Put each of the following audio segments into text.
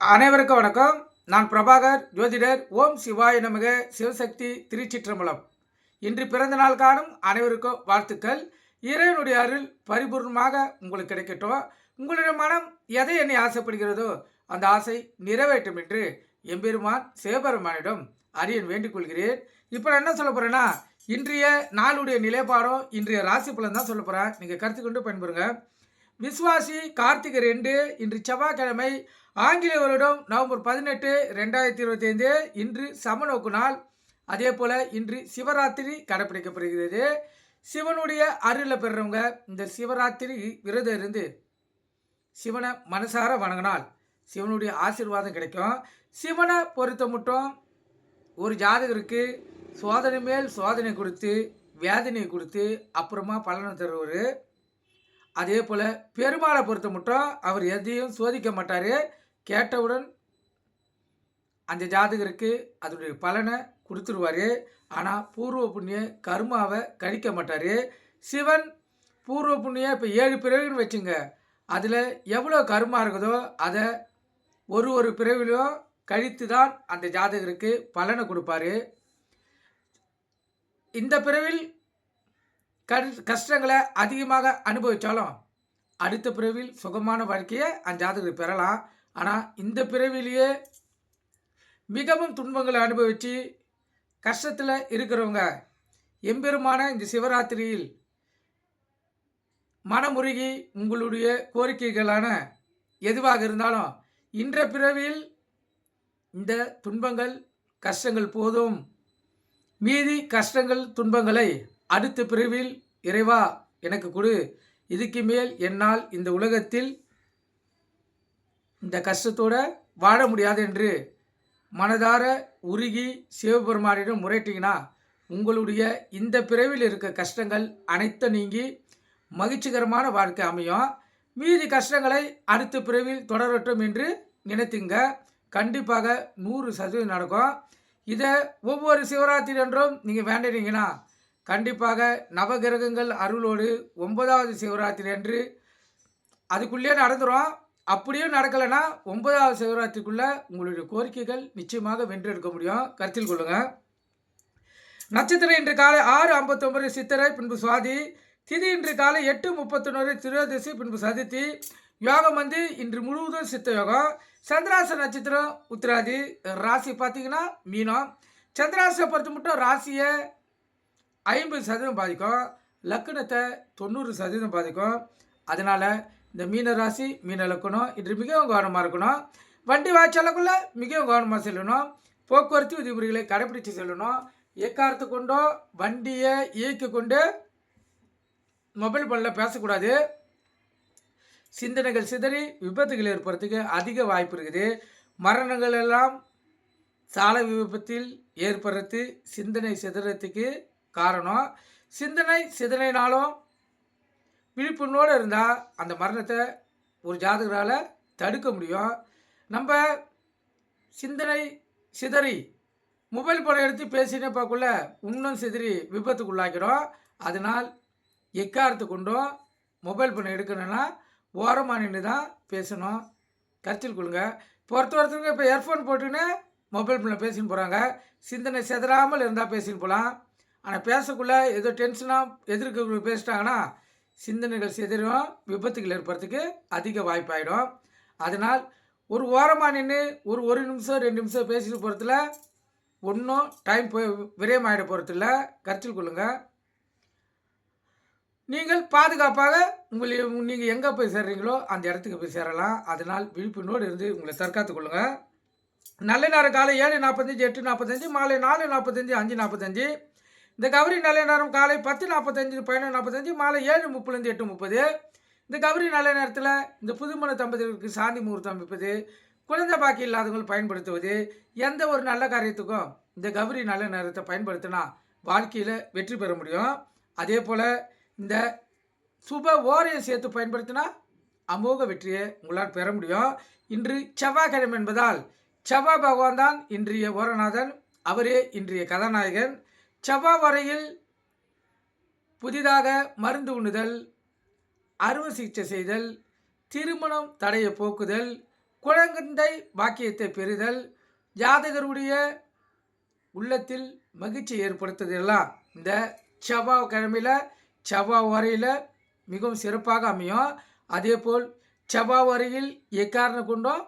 அனைவருக்கும் வணக்கம். நான் பிரபாகர் ஜோதிடர். ஓம் சிவாய நமக. சிவசக்தி திருச்சிற்றம்பலம். இன்று பிறந்த நாள் காணும் அனைவருக்கும் வாழ்த்துக்கள். இறைவனுடைய அருள் பரிபூர்ணமாக உங்களுக்கு கிடைக்கட்டும். உங்களுடைய மனம் எதை என்னை ஆசைப்படுகிறதோ அந்த ஆசை நிறைவேற்றும் என்று எம்பெருமான் சிவபெருமானிடம் அரியன் வேண்டிக் கொள்கிறேன். இப்போ நான் என்ன சொல்ல போகிறேன்னா, இன்றைய நாளுடைய நிலைப்பாடும் இன்றைய ராசி பலன் தான் சொல்ல போகிறேன். நீங்கள் கருத்து கொண்டு பயன்பெறுங்க. விஸ்வாசி கார்த்திகை 2 இன்று செவ்வாய்க்கிழமை, ஆங்கில வருடம் நவம்பர் 18, 2025. இன்று சமநோக்கு நாள். அதே போல் இன்று சிவராத்திரி கடைப்பிடிக்கப்படுகிறது. சிவனுடைய அருளை பெறுறவங்க இந்த சிவராத்திரி விரதம் இருந்து சிவனை மனசார வணங்கினால் சிவனுடைய ஆசீர்வாதம் கிடைக்கும். சிவனை பொறுத்த மட்டும் ஒரு ஜாதகருக்கு சோதனை மேல் சோதனை கொடுத்து வேதனை கொடுத்து அப்புறமா பலனை தருவார். அதே போல் பெருமாளை பொறுத்த மட்டும் அவர் எதையும் சோதிக்க மாட்டார். கேட்டவுடன் அந்த ஜாதகருக்கு அதனுடைய பலனை கொடுத்துருவார். ஆனால் பூர்வ புண்ணிய கர்மாவை கழிக்க மாட்டார். சிவன் பூர்வ புண்ணிய இப்போ 7 பிறவின்னு வச்சுங்க, அதில் எவ்வளோ கர்மா இருக்குதோ அதை ஒரு பிறவிலையும் கழித்து தான் அந்த ஜாதகருக்கு பலனை கொடுப்பார். இந்த பிறவில் கஷ்டங்களை அதிகமாக அனுபவித்தாலும் அடுத்த பிறவில் சுகமான வாழ்க்கையை அந்த ஜாதகர் பெறலாம். ஆனால் இந்த பிறவிலேயே மிகவும் துன்பங்களை அனுபவித்து கஷ்டத்தில் இருக்கிறவங்க எம்பெருமான இந்த சிவராத்திரியில் மனமுருகி உங்களுடைய கோரிக்கைகளான எதுவாக இருந்தாலும் இன்ற பிறவியில் இந்த துன்பங்கள் கஷ்டங்கள் போதும், மீதி கஷ்டங்கள் துன்பங்களை அடுத்த பிறவியில் இறைவா எனக்கு கொடு, இதுக்கு மேல் என்னால் இந்த உலகத்தில் இந்த கஷ்டத்தோடு வாழ முடியாது என்று மனதார உருகி சிவபெருமானிடம் முறையிட்டீங்கன்னா உங்களுடைய இந்த பிறவியில் இருக்க கஷ்டங்கள் அனைத்தும் நீங்கி மகிழ்ச்சிகரமான வாழ்க்கை அமையும். மீதி கஷ்டங்களை அடுத்த பிறவியில் தொடரட்டும் என்று நினைத்துங்க. கண்டிப்பாக 100% நடக்கும். இதை ஒவ்வொரு சிவராத்திரி என்றும் நீங்கள் வேண்டினீங்கன்னா கண்டிப்பாக நவகிரகங்கள் அருளோடு 9வது சிவராத்திரி அன்று அதுக்குள்ளேயே நடந்துடும். அப்படியே நடக்கலைன்னா 9வது சிவராத்திரிக்குள்ளே உங்களுடைய கோரிக்கைகள் நிச்சயமாக வென்றெடுக்க முடியும். கருத்தில் கொள்ளுங்கள். நட்சத்திரம் இன்று காலை 6:59 சித்திரை, பின்பு சுவாதி. திதி இன்று காலை 8:31 திரோதசி, பின்பு சதுர்த்தி. யோகம் இன்று முழுவதும் சித்த யோகம். சந்திராச நட்சத்திரம் உத்திராதி. ராசி பார்த்தீங்கன்னா மீனம். சந்திராசை பொறுத்த மட்டும் ராசியை 50% பாதிக்கும், லக்கணத்தை 90% பாதிக்கும். அதனால் இந்த மீன ராசி மீன லக்கணம் இன்று மிகவும் கவனமாக இருக்கணும். வண்டி வாய்ச்சலுக்குள்ளே மிகவும் கவனமாக செல்லணும். போக்குவரத்து விதிமுறைகளை கடைபிடித்து செல்லணும். எக்காரத்து கொண்டோ வண்டியை இயக்கி கொண்டு மொபைல் ஃபோனில் பேசக்கூடாது. சிந்தனைகள் சிதறி விபத்துகள் ஏற்படுறதுக்கு அதிக வாய்ப்பு இருக்குது. மரணங்கள் எல்லாம் சாலை விபத்தில் ஏற்படுறது சிந்தனை சிதறத்துக்கு காரணம். சிந்தனை சிதனைனாலும் விழிப்புணர்வோடு இருந்தால் அந்த மரணத்தை ஒரு ஜாதகரால் தடுக்க முடியும். நம்ம சிந்தனை சிதறி மொபைல் ஃபோனை எடுத்து பேசினே பார்க்கக்குள்ள இன்னும் சிதறி விபத்துக்குள்ளாக்கிறோம். அதனால் எக்காரத்து கொண்டும் மொபைல் ஃபோனை எடுக்கணும்னா ஓரமாக நின்று தான் பேசணும். கருத்தில் கொள்ளுங்க. ஒருத்தருக்கு இப்போ இயர்ஃபோன் போட்டுன்னு மொபைல் ஃபோனில் பேசின்னு போகிறாங்க. சிந்தனை சிதறாமல் இருந்தால் பேசின்னு போகலாம். ஆனால் பேசக்குள்ளே ஏதோ டென்ஷனாக எதிர்க்க பேசிட்டாங்கன்னா சிந்தனைகள் சிதறும், விபத்துகள் ஏற்படுறதுக்கு அதிக வாய்ப்பாயிடும். அதனால் ஒரு ஓரமாக நின்று ஒரு நிமிஷம் 2 நிமிஷம் பேசிட்டு போகிறதுல ஒன்றும் டைம் போய் விரயமாயிட போகிறதில்ல. கருத்தில் கொள்ளுங்கள். நீங்கள் பாதுகாப்பாக நீங்கள் எங்கே போய் சேர்றீங்களோ அந்த இடத்துக்கு போய் சேரலாம். அதனால் விழிப்புணர்வோடு இருந்து உங்களை தற்காத்து கொள்ளுங்கள். நல்ல நேரம் காலை 7:45, 8:45, மாலை 4:45, 5:45. இந்த கௌரி நல்ல நேரம் காலை 10:45, 11:45, மாலை 7:30, 8:30. இந்த கௌரி நல்ல நேரத்தில் இந்த புதுமண தம்பதிகளுக்கு சாந்தி முகூர்த்தம் அமைப்பது, குழந்தை பாக்கி இல்லாதவர்கள் பயன்படுத்துவது, எந்த ஒரு நல்ல காரியத்துக்கும் இந்த கௌரி நல்ல நேரத்தை பயன்படுத்தினா வாழ்க்கையில் வெற்றி பெற முடியும். அதே போல் இந்த சுப ஓரையை சேர்த்து பயன்படுத்தினா அமோக வெற்றியை உங்களால் பெற முடியும். இன்று செவ்வாய்க்கிழமை என்பதால் செவ்வாய் பகவான் தான் இன்றைய ஓரநாதன். அவரே இன்றைய கதாநாயகன். செவ்வாய் வரையில் புதிதாக மருந்து உண்ணுதல், அறுவை சிகிச்சை செய்தல், திருமணம் தடையை போக்குதல், குழந்தை பாக்கியத்தை பெறுதல், ஜாதகருடைய உள்ளத்தில் மகிழ்ச்சி ஏற்படுத்துதெல்லாம் இந்த செவ்வாய்க்கிழமையில் செவ்வாய் வரையில் மிகவும் சிறப்பாக அமையும். அதேபோல் செவ்வாய் வரையில் எக்காரணம் கொண்டும்,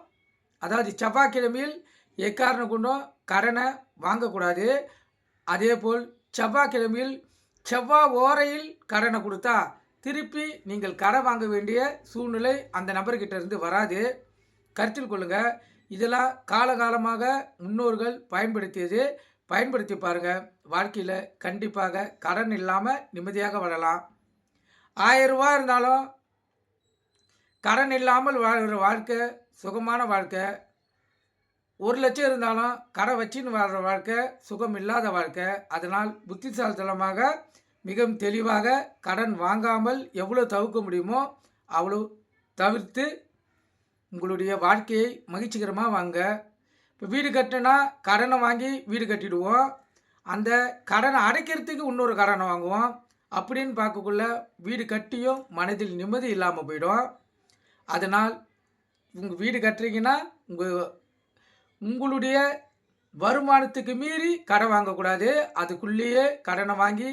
அதாவது செவ்வாய்க்கிழமையில் எக்காரணம் கொண்டும் கடனை வாங்கக்கூடாது. அதேபோல் செவ்வாய்க்கிழமையில் செவ்வாய் ஓரையில் கடனை கொடுத்தா திருப்பி நீங்கள் கடன் வாங்க வேண்டிய சூழ்நிலை அந்த நபர்கிட்ட இருந்து வராது. கருத்தில் கொள்ளுங்கள். இதெல்லாம் காலகாலமாக முன்னோர்கள் பயன்படுத்தியது. பயன்படுத்தி பாருங்கள். வாழ்க்கையில் கண்டிப்பாக கடன் இல்லாமல் நிம்மதியாக வாழலாம். 1000 ரூபா இருந்தாலும் கடன் இல்லாமல் வாழ்கிற வாழ்க்கை சுகமான வாழ்க்கை. 1,00,000 இருந்தாலும் கடன் வச்சின்னு வாழ்கிற வாழ்க்கை சுகம் இல்லாத வாழ்க்கை. அதனால் புத்திசாலித்தனமாக மிகவும் தெளிவாக கடன் வாங்காமல் எவ்வளோ தவிர்க்க முடியுமோ அவ்வளோ தவிர்த்து உங்களுடைய வாழ்க்கையை மகிழ்ச்சிகரமாக வாங்க. இப்போ வீடு கட்டினா கடனை வாங்கி வீடு கட்டிடுவோம். அந்த கடனை அடைக்கிறதுக்கு இன்னொரு கடனை வாங்குவோம். அப்படின்னு பார்க்கக்குள்ள வீடு கட்டியும் மனதில் நிம்மதி இல்லாமல் போயிடும். அதனால் உங்கள் வீடு கட்டுறீங்கன்னா உங்களுடைய வருமானத்துக்கு மீறி கடன் வாங்கக்கூடாது. அதுக்குள்ளேயே கடனை வாங்கி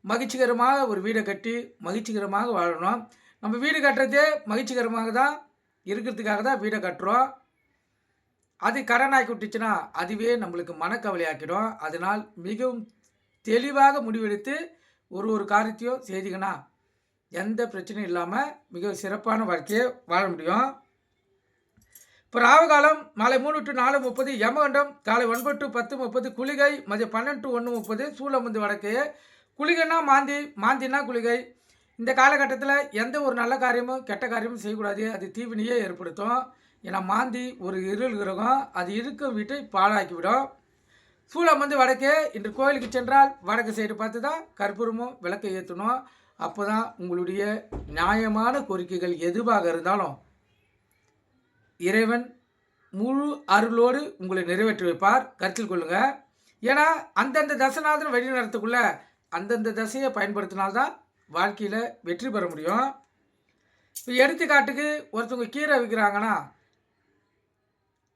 மகிழ்ச்சிகரமாக ஒரு வீடை கட்டி மகிழ்ச்சிகரமாக வாழணும். நம்ம வீடு கட்டுறதே மகிழ்ச்சிகரமாக தான் இருக்கிறதுக்காக தான் வீடை கட்டுறோம். அது கடனாக்கி விட்டுச்சுன்னா அதுவே நம்மளுக்கு மனக்கவலையாக்கிடும். அதனால் மிகவும் தெளிவாக முடிவெடுத்து ஒரு காரியத்தையும் செய்திங்கன்னா எந்த பிரச்சனையும் இல்லாமல் மிகவும் சிறப்பான வாழ்க்கையை வாழ முடியும். இப்போ ராகு காலம் மாலை 3 to 4:30, யமகண்டம் காலை 9 to 10:30, குளிகை மதியம் 12 to 1:30, சூலம் வடக்கு. குளிகைன்னா மாந்தினா குளிகை. இந்த காலகட்டத்தில் எந்த ஒரு நல்ல காரியமும் கெட்ட காரியமும் செய்யக்கூடாது. அது தீவினையே ஏற்படுத்தும். ஏன்னா மாந்தி ஒரு இருள் கிரகம். அது இருக்கும் வீட்டை பாழாக்கிவிடும். சூலம் வடக்கே. இன்று கோயிலுக்கு சென்றால் வடக்கு சைடு பார்த்து தான் கற்பூரமும் விளக்கை ஏற்றணும். அப்போ தான் உங்களுடைய நியாயமான கோரிக்கைகள் எதுவாக இருந்தாலும் இறைவன் முழு அருளோடு உங்களை நிறைவேற்றி வைப்பார். கருத்தில் கொள்ளுங்கள். ஏன்னா அந்தந்த தசநாதன் வழி நடத்தக்குள்ள அந்தந்த தசையை பயன்படுத்தினால்தான் வாழ்க்கையில் வெற்றி பெற முடியும். இப்போ எடுத்துக்காட்டுக்கு ஒருத்தவங்க கீரை விற்கிறாங்கன்னா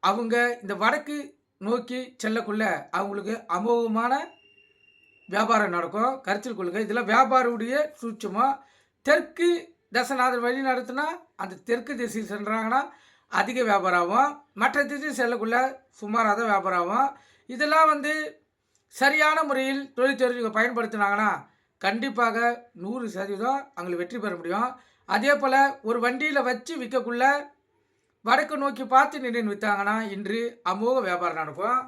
அவங்க இந்த வடக்கு நோக்கி செல்லக்குள்ள அவங்களுக்கு அமோகமான வியாபாரம் நடக்கும். கருத்தில் கொள்ளுங்கள். இதில் வியாபாரியுடைய சூட்சமாக தெற்கு தசநாதன் வழி நடத்தினா அந்த தெற்கு திசை சென்றாங்கன்னா அதிக வியாபாரம் ஆகும். மற்ற திசை செல்லக்குள்ள சுமாராக தான் வியாபாரம் ஆகும். இதெல்லாம் சரியான முறையில் தொழில் தெரிஞ்சவங்க பயன்படுத்தினாங்கன்னா கண்டிப்பாக 100% அவங்களுக்கு வெற்றி பெற முடியும். அதே போல் ஒரு வண்டியில் வச்சு விற்கக்குள்ள வடக்கு நோக்கி பார்த்து நின்று விற்றாங்கன்னா இன்று அமோக வியாபாரம் நடக்கும்.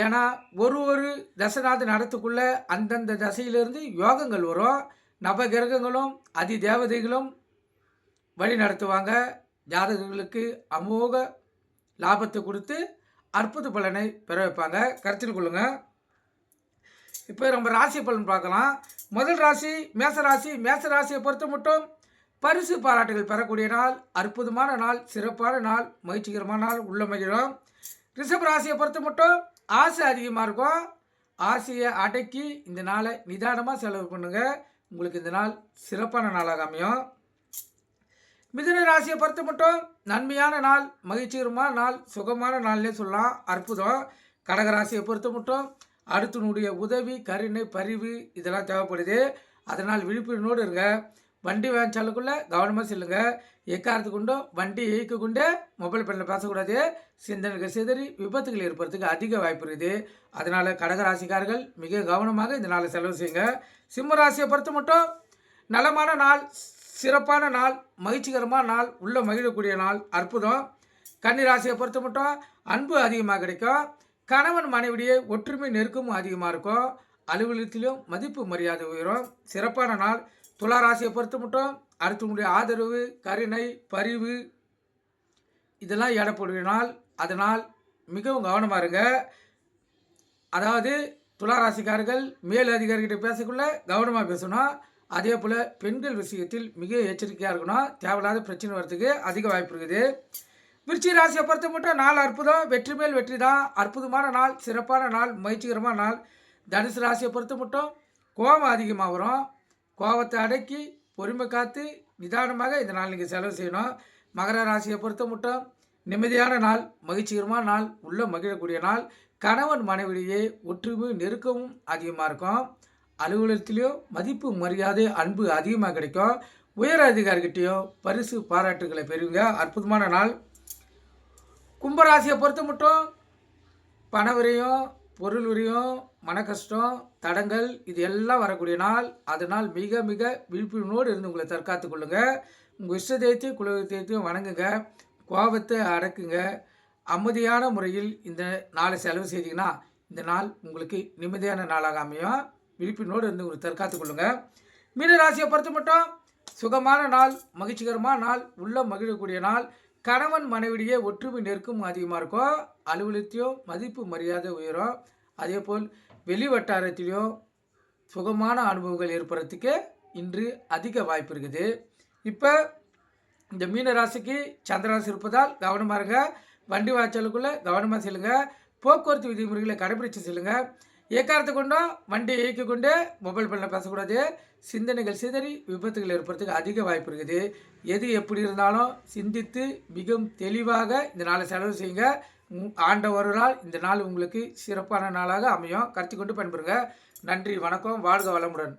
ஏன்னா ஒரு தசநாத நடத்துக்குள்ள அந்தந்த தசையிலிருந்து யோகங்கள் வரும். நவகிரகங்களும் அதி தேவதைகளும் வழி நடத்துவாங்க. ஜாதகங்களுக்கு அமோக லாபத்தை கொடுத்து அற்புத பலனை பெற வைப்பாங்க. கருத்தில் கொள்ளுங்கள். இப்போ நம்ம ராசி பலன் பார்க்கலாம். முதல் ராசி மேசராசி. மேசராசியை பொறுத்த மட்டும் பரிசு பாராட்டுகள் பெறக்கூடிய நாள், அற்புதமான நாள், சிறப்பான நாள், மகிழ்ச்சிகரமான நாள், உள்ள மகிழும். ரிஷப ராசியை பொறுத்த மட்டும் ஆசை அதிகமாக இருக்கும். ஆசையை அடக்கி இந்த நாளை நிதானமாக செலவு பண்ணுங்கள். உங்களுக்கு இந்த நாள் சிறப்பான நாளாக அமையும். மிதுன ராசியை பொறுத்த மட்டும் நன்மையான நாள், மகிழ்ச்சிகரமான நாள், சுகமான நாள்னே சொல்லலாம். அற்புதம். கடகராசியை பொறுத்த மட்டும் அடுத்தனுடைய உதவி, கருணை, பரிவு இதெல்லாம் தேவைப்படுது. அதனால் விழிப்புணர்வோடு இருங்க. வண்டி வேன் செல்லக்குள்ளே கவனமாக செல்லுங்க. எக்காரத்து கொண்டும் வண்டி இயக்க கொண்டே மொபைல் ஃபோனில் பேசக்கூடாது. சிந்தனைகள் சிதறி விபத்துகள் ஏற்படுறதுக்கு அதிக வாய்ப்பு இருக்குது. அதனால் கடகராசிக்காரர்கள் மிக கவனமாக இந்த நாளை செலவு செய்யுங்க. சிம்ம ராசியை பொறுத்த மட்டும் நலமான நாள், சிறப்பான நாள், மகிழ்ச்சிகரமான நாள், உள்ள மகிழக்கூடிய நாள், அற்புதம். கன்னிராசியை பொறுத்த மட்டும் அன்பு அதிகமாக கிடைக்கும். கணவன் மனைவிடையே ஒற்றுமை நெருக்கமும் அதிகமாக இருக்கும். அலுவலகத்திலும் மதிப்பு மரியாதை உயரும். சிறப்பான நாள். துலா ராசியை பொறுத்த மட்டும் அடுத்தவங்களுடைய ஆதரவு, கருணை, பரிவு இதெல்லாம் ஏற்படுகிற நாள். அதனால் மிகவும் கவனமாக இருங்க. அதாவது துலா ராசிக்காரர்கள் மேல் அதிகாரிகிட்ட பேசக்குள்ள கவனமாக பேசணும். அதே போல் பெண்கள் விஷயத்தில் மிக எச்சரிக்கையாக இருக்கணும். தேவையில்லாத பிரச்சனை வரத்துக்கு அதிக வாய்ப்பு இருக்குது. விருச்சிக ராசியை பொறுத்த மட்டும் நாள் அற்புதம். வெற்றி மேல் வெற்றி தான். அற்புதமான நாள், சிறப்பான நாள், மகிழ்ச்சிகரமான நாள். தனுசு ராசியை பொறுத்த மட்டும் கோபம் அதிகமாக வரும். கோபத்தை அடக்கி பொறுமை காத்து நிதானமாக இந்த நாள் நீங்கள் செலவு செய்யணும். மகர ராசியை பொறுத்த மட்டும் நிம்மதியான நாள், மகிழ்ச்சிகரமான நாள், உள்ள மகிழக்கூடிய நாள். கணவன் மனைவிடையே ஒற்றுமை நெருக்கமும் அதிகமாக இருக்கும். அலுவலகத்திலையும் மதிப்பு மரியாதை அன்பு அதிகமாக கிடைக்கும். உயர் அதிகாரிகிட்டையும் பரிசு பாராட்டுகளை பெறுவீங்க. அற்புதமான நாள். கும்பராசியை பொறுத்த மட்டும் பண விரயம், பொருள் விரயம், மன கஷ்டம், தடங்கள் இது எல்லாம் வரக்கூடிய நாள். அதனால் மிக மிக விழிப்புணர்வோடு இருந்து உங்களை தற்காத்து கொள்ளுங்க. உங்கள் இஷ்ட தெய்வத்தையும் குல தெய்வத்தையும் வணங்குங்க. கோபத்தை அடக்குங்க. அமைதியான முறையில் இந்த நாளை செலவு செய்தீங்கன்னா இந்த நாள் உங்களுக்கு நிம்மதியான நாளாக அமையும். விழிப்புணர்வோடு இருந்து உங்களை தற்காத்து கொள்ளுங்க. மீன ராசியை பொறுத்த மட்டும் சுகமான நாள், மகிழ்ச்சிகரமான நாள், உள்ள மகிழக்கூடிய நாள். கணவன் மனைவிடையே ஒற்றுமை நெருக்கம் அதிகமாக இருக்கும். அலுவலகத்தையும் மதிப்பு மரியாதை உயரும். அதே போல் வெளி வட்டாரத்திலையும் சுகமான அனுபவங்கள் ஏற்படுறதுக்கு இன்று அதிக வாய்ப்பு இருக்குது. இப்போ இந்த மீன ராசிக்கு சந்திரராசி இருப்பதால் கவனமாக இருங்க. வண்டி வாய்ச்சலுக்குள்ளே கவனமாக செல்லுங்க. போக்குவரத்து விதிமுறைகளை கடைபிடிச்சு செல்லுங்க. ஏக்காரத்தை கொண்டும் வண்டியை இயக்கிக் கொண்டு மொபைல் ஃபோனில் பேசக்கூடாது. சிந்தனைகள் சிதறி விபத்துகள் ஏற்படுறதுக்கு அதிக வாய்ப்பு இருக்குது. எது எப்படி இருந்தாலும் சிந்தித்து மிகவும் தெளிவாக இந்த நாளை செலவு செய்யுங்க. ஆண்ட ஒரு நாள் இந்த நாள் உங்களுக்கு சிறப்பான நாளாக அமையும். கருத்து கொண்டு பயன்பெறுங்க. நன்றி, வணக்கம், வாழ்க வளமுடன்.